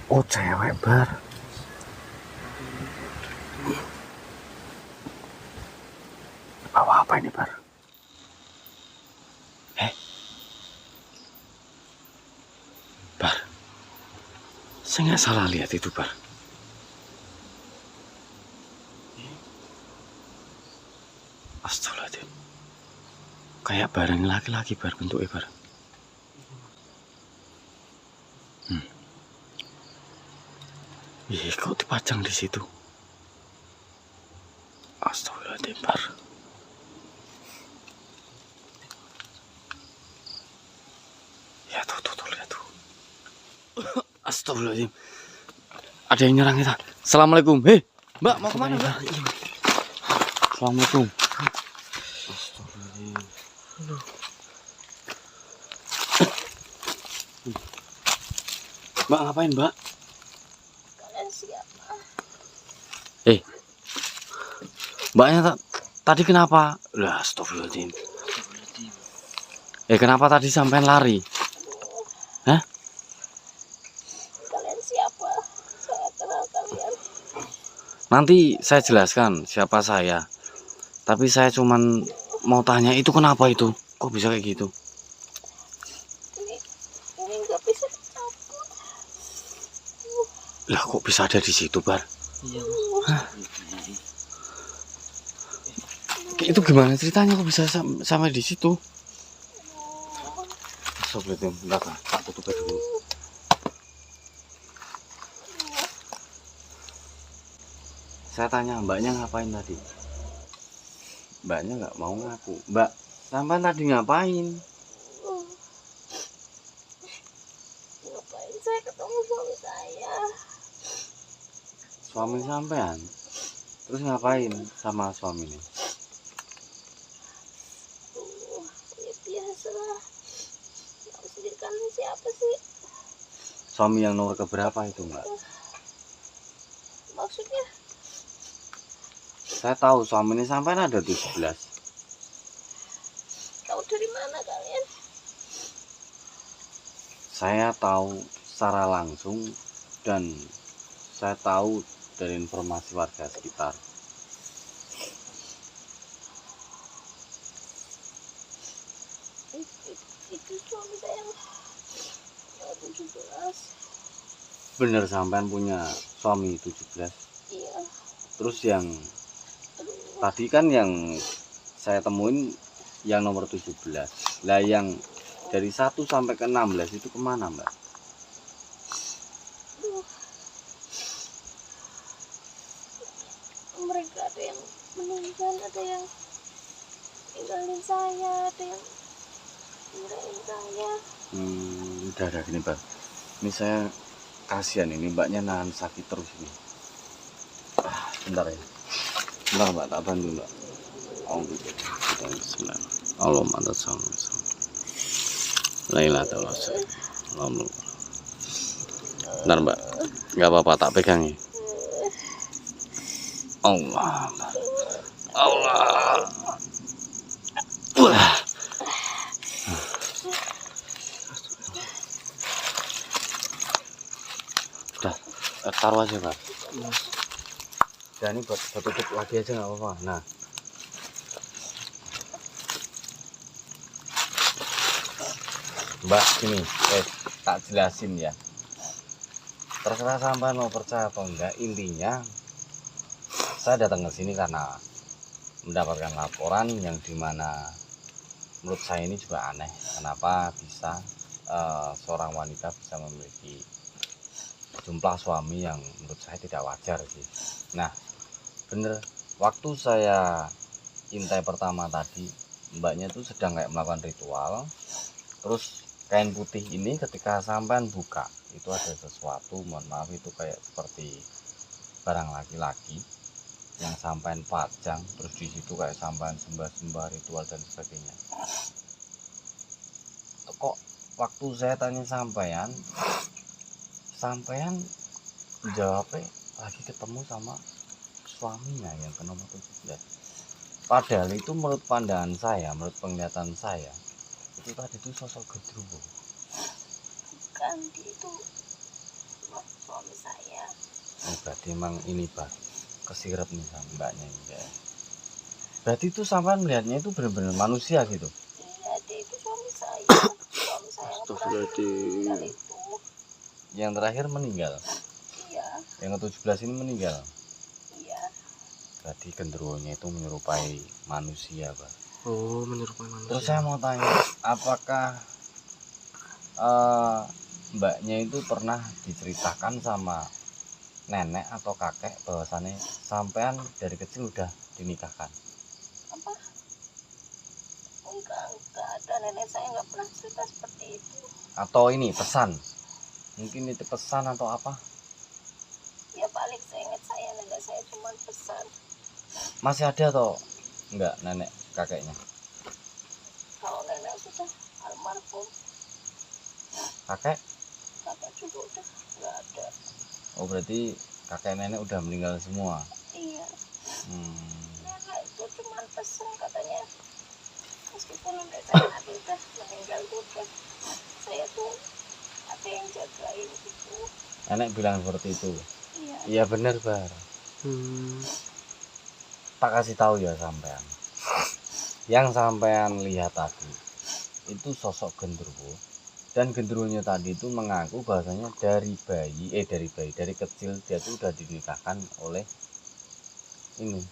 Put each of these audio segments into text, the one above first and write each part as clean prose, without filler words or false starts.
Oh cewek bar. Bawa apa ini bar? Bar, saya nggak salah lihat itu bar. Astagfirullahaladzim. Kayak barang laki-laki bar bentuknya bar. Ih, kok dipajang di situ? Astagfirullahaladzim bar. Ya tuh lihat tuh. Astagfirullahaladzim. Ada yang nyerang kita. Assalamualaikum. Hei, Mbak mau kemana Mbak? Assalamualaikum. Astagfirullahaladzim. Mbak ngapain Mbak? Kalian siapa? Mbaknya tadi kenapa? Lah astagfirullahaladzim. Kenapa tadi sampai lari? Hah? Kalian siapa? Saya kenal kalian. Nanti saya jelaskan siapa saya. Tapi saya cuman mau tanya itu kenapa itu? Kok bisa kayak gitu? Ini nggak bisa dicabut. Lah kok bisa ada di situ bar? Iya. Hah? Itu gimana ceritanya kok bisa sampai di situ? Astagfirullahaladzim. Bentar, tak tutup dulu. Saya tanya mbaknya ngapain tadi? Mbaknya nggak mau ngaku. Mbak, sampai tadi ngapain? Ngapain saya ketemu suami saya? Suami sampean? Terus ngapain sama suami ini? Ya biasalah. Tahu sendiri kalian siapa sih? Suami yang nomor keberapa itu mbak? Maksudnya? Saya tahu suami ini sampean ada 17. Tahu dari mana kalian? Saya tahu secara langsung dan saya tahu dari informasi warga sekitar. Itu suami saya yang 17. Bener sampean punya suami 17? Iya. Terus yang tadi kan yang saya temuin yang nomor 17. Lah yang dari 1 sampai ke 16 itu kemana mbak? Mereka ada yang meninggal, ada yang tinggalin saya, ada yang ngirain saya. Udah gini mbak. Ini saya kasihan ini mbaknya nahan sakit terus ini. Bentar ya. Bentar mbak, tak bantu mbak. Allah mantap sama. Laila tawasa. Bentar mbak, nggak apa-apa tak pegang ya. Allah. Udah, taruh aja pak. Dan ini buat tutup lagi aja nggak apa-apa. Nah, mbak gini, tak jelasin ya. Terserah sampai mau percaya atau enggak, intinya saya datang ke sini karena mendapatkan laporan yang dimana menurut saya ini juga aneh. Kenapa bisa seorang wanita bisa memiliki jumlah suami yang menurut saya tidak wajar sih. Nah, bener, waktu saya intai pertama tadi, mbaknya tuh sedang kayak melakukan ritual. Terus kain putih ini ketika sampean buka, itu ada sesuatu, mohon maaf itu kayak seperti barang laki-laki yang sampean pajang, terus di situ kayak sampean sembah-sembah ritual dan sebagainya. Kok waktu saya tanya sampean jawabnya lagi ketemu sama suaminya yang ke nomor 17. Padahal itu menurut pandangan saya, menurut penglihatan saya, itu tadi itu sosok gendruwo. Bukan, dia itu sama suami saya. Oh, berarti emang ini Pak kesirep nih sama mbaknya ini ya. Berarti itu sampean melihatnya itu benar-benar manusia gitu. Iya, dia itu suami saya. Suami saya yang terakhir Astagfirullahaladzim. meninggal itu. Yang terakhir meninggal. Iya, Yang ke-17 ini meninggal. iya. Berarti genderuwonya itu menyerupai manusia, Pak. Oh, menyerupai manusia. Terus saya mau tanya, apakah mbaknya itu pernah diceritakan sama nenek atau kakek bahwasannya sampean dari kecil udah dinikahkan? Apa? Enggak ada, nenek saya nggak pernah cerita seperti itu. Atau ini pesan? Mungkin itu pesan atau apa? Ya paling seingat saya nenek saya cuma pesan. Masih ada atau enggak nenek kakeknya? Kalau nenek sudah almarhum, Kakek? kakek juga udah nggak ada. Oh, berarti kakek nenek udah meninggal semua. Iya, nenek itu cuma pesan katanya. Meskipun nenek saya nanti udah meninggal juga, saya tuh ada yang jagain gitu. Nenek bilang seperti itu. Iya, Iya bener, Bar. Tak kasih tahu ya sampean. Yang sampean lihat tadi itu sosok genderuwo, dan genderuwonya tadi itu mengaku bahwasanya dari kecil dia tuh udah dinikahkan oleh ini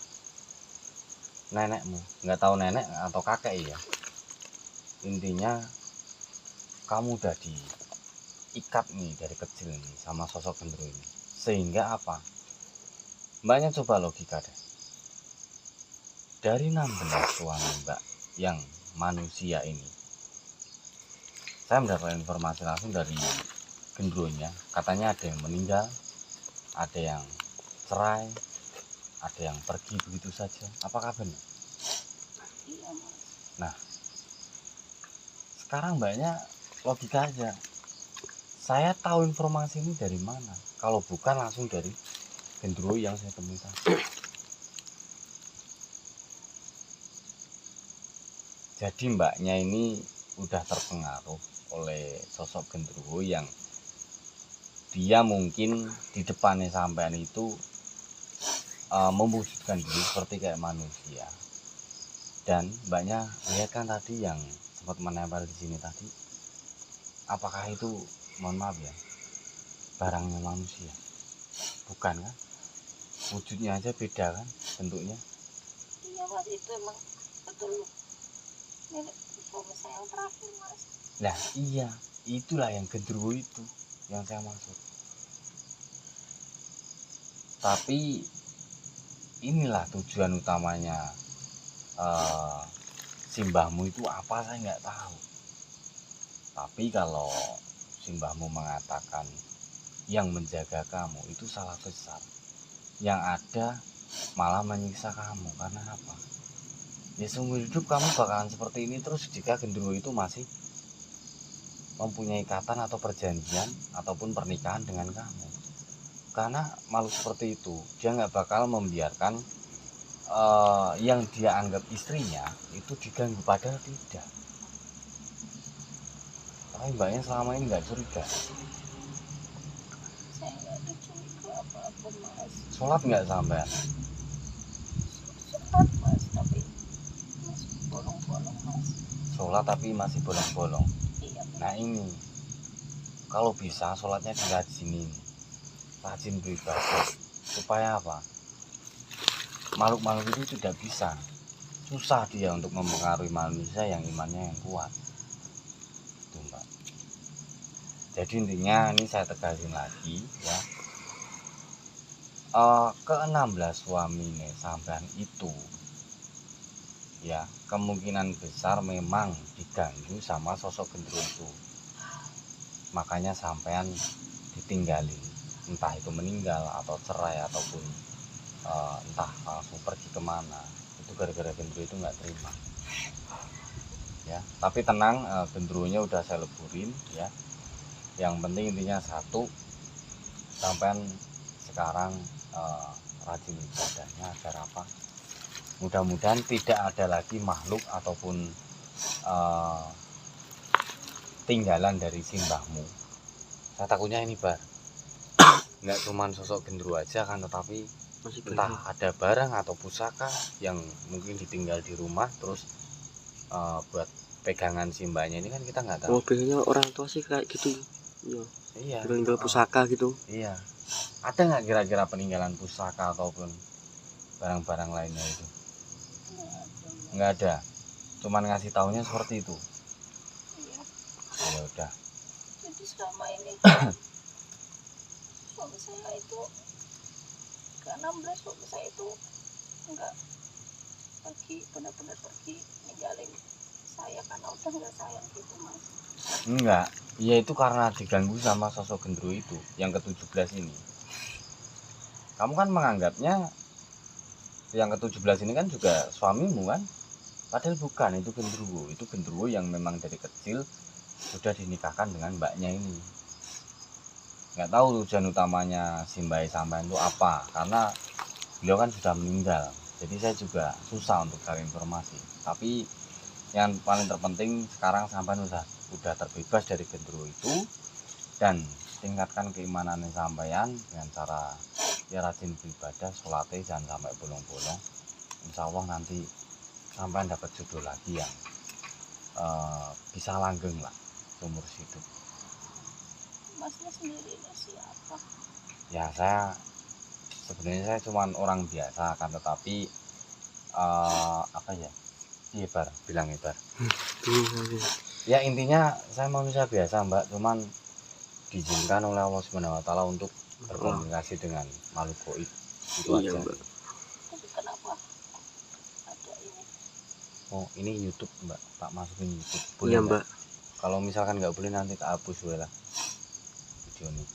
nenekmu. Nggak tahu nenek atau kakek ya. Intinya kamu udah diikat nih dari kecil nih sama sosok genderuwo ini. Sehingga apa? Mbaknya coba logika deh. Dari 16 suami mbak yang manusia ini, saya mendapat informasi langsung dari genderuwonya. Katanya ada yang meninggal, ada yang cerai, ada yang pergi begitu saja. Apakah benar? iya mas. Nah, sekarang mbaknya logika aja. Saya tahu informasi ini dari mana? Kalau bukan langsung dari genderuwo yang saya temui tadi. Jadi mbaknya ini udah terpengaruh oleh sosok genderuwo yang dia mungkin di depannya sampean itu mewujudkan diri seperti kayak manusia. Dan mbaknya lihat kan tadi yang sempat menempel di sini tadi, apakah itu, mohon maaf ya, barangnya manusia? Bukan kan? Wujudnya aja beda kan, bentuknya. Iya mas, itu emang betul nenek suami saya yang terakhir mas. Nah iya, itulah yang genderuwo itu yang saya maksud. Tapi inilah tujuan utamanya simbahmu itu apa, saya nggak tahu. Tapi kalau simbahmu mengatakan yang menjaga kamu itu salah besar. Yang ada malah menyiksa kamu. Karena apa? Ya seumur hidup kamu bakalan seperti ini terus jika genderuwo itu masih mempunyai ikatan atau perjanjian ataupun pernikahan dengan kamu. Karena makhluk seperti itu dia nggak bakal membiarkan yang dia anggap istrinya itu diganggu, padahal tidak. Tapi mbaknya selama ini nggak curiga. Saya nggak ada curiga apa-apa mas. Sholat nggak sampean? Sholat mas, tapi masih bolong-bolong mas. Sholat tapi masih bolong-bolong. Iya mas. Nah ini kalau bisa sholatnya dirajinin, rajin beribadah, supaya apa? Makhluk-makhluk itu tidak bisa, susah dia untuk mempengaruhi manusia yang imannya yang kuat. Itu mbak. Jadi intinya ini saya tegasin lagi ya, ke-16 suami nih sampean itu ya kemungkinan besar memang diganggu sama sosok genderuwo itu. Makanya sampean ditinggalin, entah itu meninggal atau cerai ataupun entah langsung pergi kemana, itu gara-gara genderuwo itu nggak terima ya. Tapi tenang, genderuwonya udah saya leburin ya. Yang penting intinya satu, sampean sekarang rajin ibadahnya agar apa, mudah-mudahan tidak ada lagi makhluk ataupun tinggalan dari simbahmu. Saya takutnya ini bar, nggak cuman sosok gendruwo aja kan, tetapi Masih entah banyak. ada barang atau pusaka yang mungkin ditinggal di rumah terus buat pegangan si mbaknya ini kan kita nggak tahu. Oh, biasanya orang tua sih kayak gitu. Iya. Iya. Tinggal pusaka gitu. Iya. Ada nggak kira-kira peninggalan pusaka ataupun barang-barang lainnya itu? Nggak ada. Cuman ngasih taunya seperti itu. Iya. Ya udah. Jadi selama ini suami saya itu ke-16 suami saya itu enggak pergi, benar-benar pergi ninggalin saya karena udah nggak sayang gitu mas. Enggak. Ya itu karena diganggu sama sosok gendruwo itu yang ke-17 ini. Kamu kan menganggapnya yang ke-17 ini kan juga suamimu kan? Padahal bukan, itu gendruwo. Itu gendruwo yang memang dari kecil sudah dinikahkan dengan mbaknya ini. Nggak tahu tujuan utamanya si mbak sampean itu apa, karena beliau kan sudah meninggal. Jadi saya juga susah untuk cari informasi. Tapi yang paling terpenting sekarang sampean udah terbebas dari gendruwo itu, dan tingkatkan keimanan sampean dengan cara ya rajin beribadah, sholatnya jangan sampai bolong-bolong. Insya Allah nanti sampean dapat jodoh lagi yang bisa langgeng lah seumur hidup. Masnya sendiri ini siapa? Ya sebenarnya saya cuma orang biasa kan, tetapi apa ya, Ibar bilang Ibar. Ya intinya saya manusia biasa mbak, cuman diizinkan oleh Allah Subhanahu Wa Taala untuk berkomunikasi dengan makhluk gaib itu Iya, aja. Mbak. Tapi kenapa ada ini? Oh ini YouTube mbak, tak masukin YouTube boleh Iya, nggak? Mbak. Kalau misalkan nggak boleh nanti tak hapus lah video ini.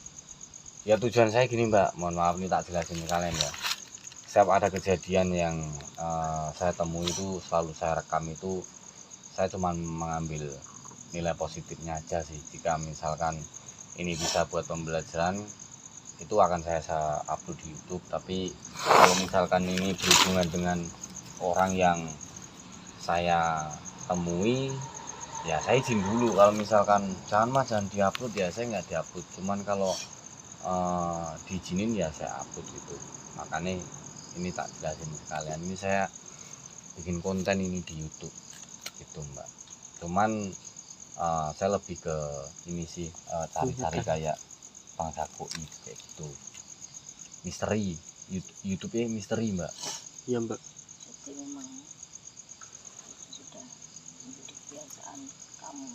Ya tujuan saya gini mbak, mohon maaf nih tak jelasin ke kalian ya. Setiap ada kejadian yang saya temui itu selalu saya rekam itu, saya cuma mengambil nilai positifnya aja sih. Jika misalkan ini bisa buat pembelajaran, itu akan saya upload di YouTube. Tapi kalau misalkan ini berhubungan dengan orang yang saya temui, ya saya izin dulu. Kalau misalkan jangan diupload, ya saya nggak diupload. Cuman kalau diizinin ya saya upload gitu. Makanya ini tak jelasin sekalian, ini saya bikin konten ini di YouTube gitu mbak. Cuman saya lebih ke ini sih, cari-cari kayak bangsa koi kayak gitu, misteri. YouTube-nya misteri mbak. Iya, Mbak. Jadi memang itu sudah menjadi kebiasaan kamu.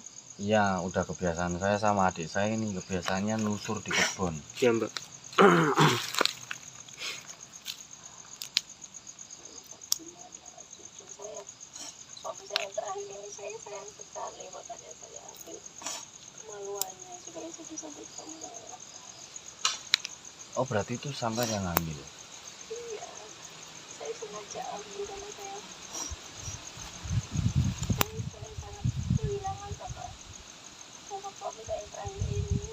Iya udah kebiasaan saya sama adik saya ini, kebiasaannya nusur di kebun. Iya, Mbak. Gimana cucu saya, suami saya terakhir ini saya sayang sekali, makanya saya ambil kemaluannya supaya saya bisa bertemu. Oh berarti itu sampai yang ngambil. Iya, saya sengaja ambil karena saya sangat kehilangan sama suami saya terakhir ini.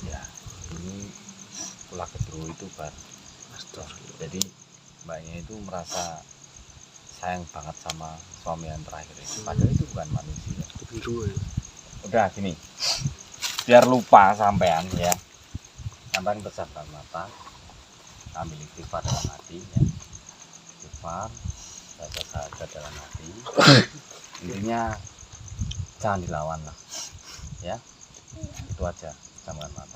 Ya ini ulah kedua itu bar. Jadi mbaknya itu merasa sayang banget sama suami yang terakhir itu, padahal itu bukan manusia. Gendruwo ya. Udah gini, biar lupa sampean ya, sampean bersabar mata, ambil istighfar dalam hati ya, istighfar baca syahadat dalam hati. Intinya jangan dilawan lah ya, itu aja. Sampean mata.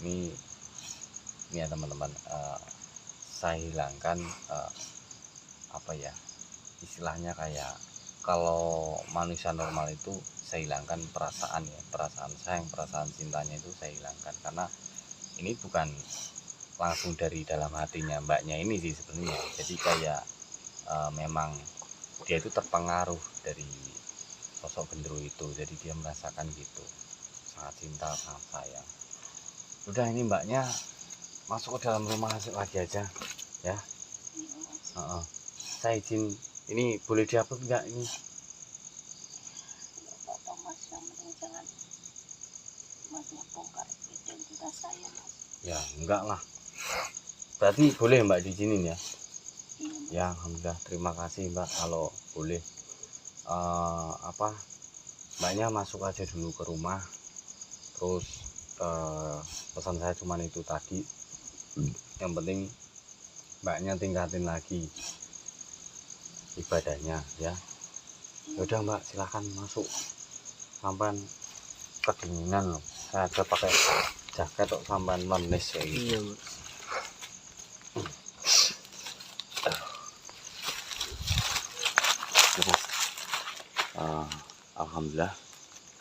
Ini ya teman-teman, saya hilangkan apa ya istilahnya, kayak kalau manusia normal itu saya hilangkan perasaan ya, perasaan sayang, perasaan cintanya itu saya hilangkan, karena ini bukan langsung dari dalam hatinya mbaknya ini sih sebenarnya. Jadi kayak memang dia itu terpengaruh dari sosok gendruwo itu, jadi dia merasakan gitu, sangat cinta, sangat sayang. Udah ini mbaknya masuk ke dalam rumah lagi aja ya. Saya izin, ini boleh diupload enggak ini? Nggak apa-apa mas, yang penting jangan masnya bongkar identitas saya mas. Ya enggak lah, berarti boleh mbak diizinin ya. Iya mas. Ya alhamdulillah, terima kasih mbak kalau boleh. Apa, mbaknya masuk aja dulu ke rumah, terus pesan saya cuman itu tadi, yang penting mbaknya tingkatin lagi ibadahnya ya. Yaudah mbak, silahkan masuk, sampan kedinginan loh, saya aja pakai jaket kok sampan menes kayak gitu. Iya mbak. Terus alhamdulillah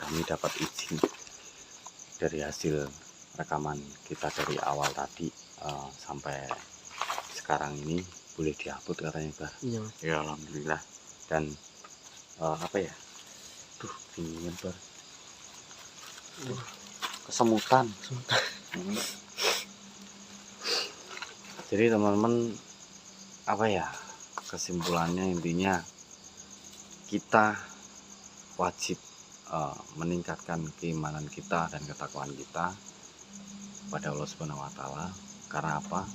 kami dapat izin dari hasil rekaman kita dari awal tadi sampai sekarang ini boleh diupload katanya Bar. Iya mas. Ya alhamdulillah. Dan apa ya, tuh dingin Bar, kesemutan. Jadi teman-teman, apa ya, kesimpulannya intinya kita wajib meningkatkan keimanan kita dan ketakwaan kita pada Allah Subhanahu wa taala. Karena apa?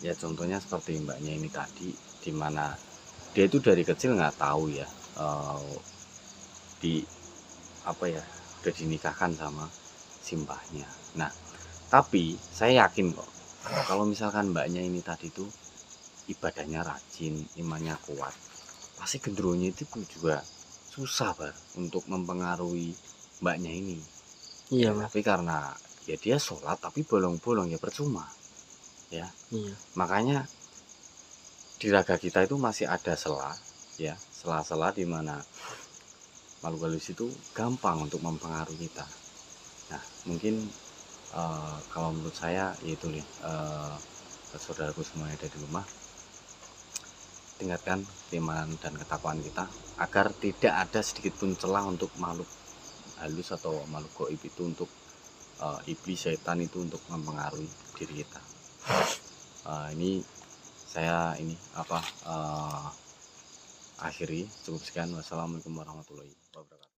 Ya contohnya seperti mbaknya ini tadi, dimana dia itu dari kecil nggak tahu ya, di apa ya, udah dinikahkan sama simbahnya. Nah, tapi saya yakin kok kalau misalkan mbaknya ini tadi tuh ibadahnya rajin, imannya kuat, pasti gendruwonya itu juga susah Bar untuk mempengaruhi mbaknya ini. Iya mas. Tapi karena ya dia sholat tapi bolong-bolong, ya percuma ya. Iya. Makanya di raga kita itu masih ada sela ya, sela-sela di mana makhluk halus itu gampang untuk mempengaruhi kita. Nah mungkin kalau menurut saya yaitu nih, saudaraku semua yang ada di rumah, tingkatkan keimanan dan ketakwaan kita agar tidak ada sedikit pun celah untuk makhluk halus atau makhluk gaib itu, untuk iblis, setan itu untuk mempengaruhi diri kita. Ini saya akhiri, cukup sekian. Wassalamualaikum warahmatullahi wabarakatuh.